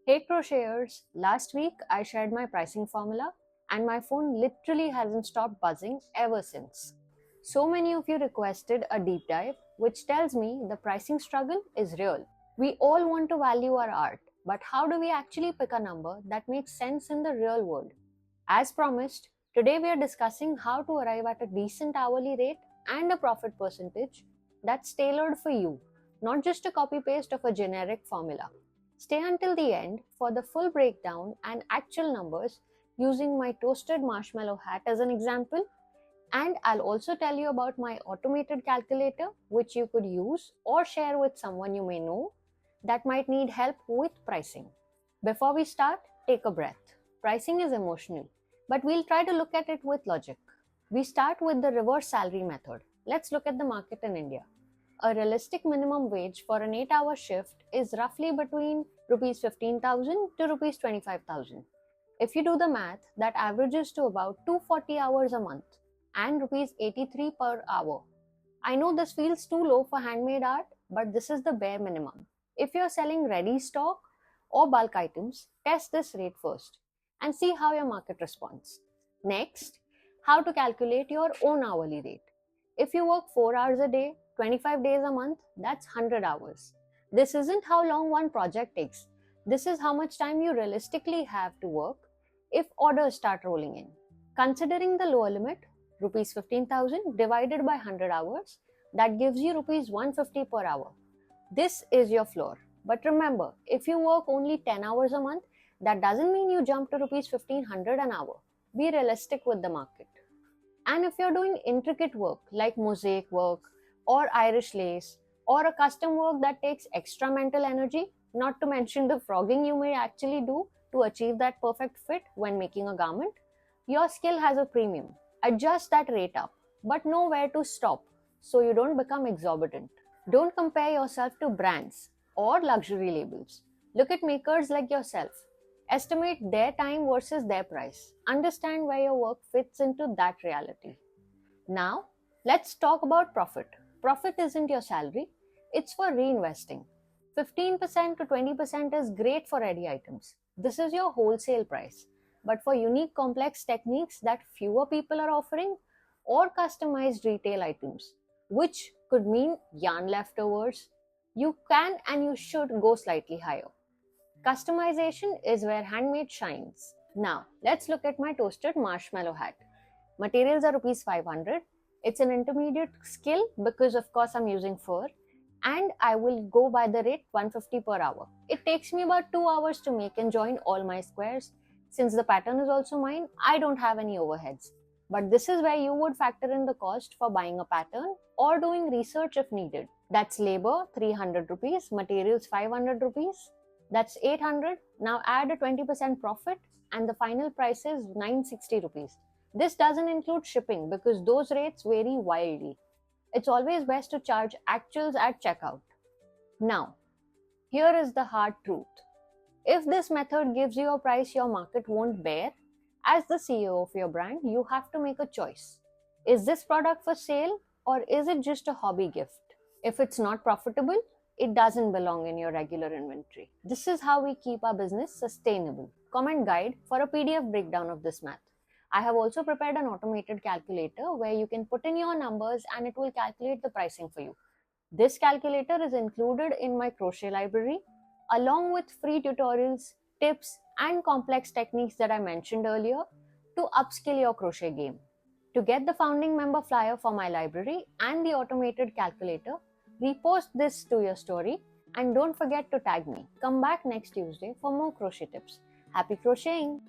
Hey crocheters, last week I shared my pricing formula and my phone literally hasn't stopped buzzing ever since. So many of you requested a deep dive, which tells me the pricing struggle is real. We all want to value our art, but how do we actually pick a number that makes sense in the real world? As promised, today we are discussing how to arrive at a decent hourly rate and a profit percentage that's tailored for you, not just a copy paste of a generic formula. Stay until the end for the full breakdown and actual numbers using my toasted marshmallow hat as an example. And I'll also tell you about my automated calculator, which you could use or share with someone you may know that might need help with pricing. Before we start, take a breath. Pricing is emotional, but we'll try to look at it with logic. We start with the reverse salary method. Let's look at the market in India. A realistic minimum wage for an 8-hour shift is roughly between Rs 15,000 to Rs 25,000. If you do the math, that averages to about 240 hours a month and Rs 83 per hour. I know this feels too low for handmade art, but this is the bare minimum. If you're selling ready stock or bulk items, test this rate first and see how your market responds. Next, how to calculate your own hourly rate. If you work 4 hours a day, 25 days a month, that's 100 hours. This isn't how long one project takes. This is how much time you realistically have to work if orders start rolling in. Considering the lower limit, Rs 15,000 divided by 100 hours, that gives you Rs 150 per hour. This is your floor. But remember, if you work only 10 hours a month, that doesn't mean you jump to Rs 1,500 an hour. Be realistic with the market. And if you're doing intricate work like mosaic work or Irish lace or a custom work that takes extra mental energy, not to mention the frogging you may actually do to achieve that perfect fit when making a garment, your skill has a premium. Adjust that rate up, but know where to stop so you don't become exorbitant. Don't compare yourself to brands or luxury labels. Look at makers like yourself. Estimate their time versus their price. Understand where your work fits into that reality. Now, let's talk about profit. Profit isn't your salary, it's for reinvesting. 15% to 20% is great for ready items. This is your wholesale price. But for unique complex techniques that fewer people are offering or customized retail items, which could mean yarn leftovers, you can and you should go slightly higher. Customization is where handmade shines. Now, let's look at my toasted marshmallow hat. Materials are Rs 500. It's an intermediate skill because of course I'm using fur, and I will go by the rate 150 per hour. It takes me about 2 hours to make and join all my squares. Since the pattern is also mine, I don't have any overheads. But this is where you would factor in the cost for buying a pattern or doing research if needed. That's labor 300 rupees, materials 500 rupees. That's 800. Now add a 20% profit and the final price is 960 rupees. This doesn't include shipping because those rates vary wildly. It's always best to charge actuals at checkout. Now, here is the hard truth. If this method gives you a price your market won't bear, as the CEO of your brand, you have to make a choice. Is this product for sale or is it just a hobby gift? If it's not profitable, it doesn't belong in your regular inventory. This is how we keep our business sustainable. Comment guide for a PDF breakdown of this math. I have also prepared an automated calculator where you can put in your numbers and it will calculate the pricing for you. This calculator is included in my crochet library along with free tutorials, tips, and complex techniques that I mentioned earlier to upskill your crochet game. To get the founding member flyer for my library and the automated calculator, repost this to your story and don't forget to tag me. Come back next Tuesday for more crochet tips. Happy crocheting!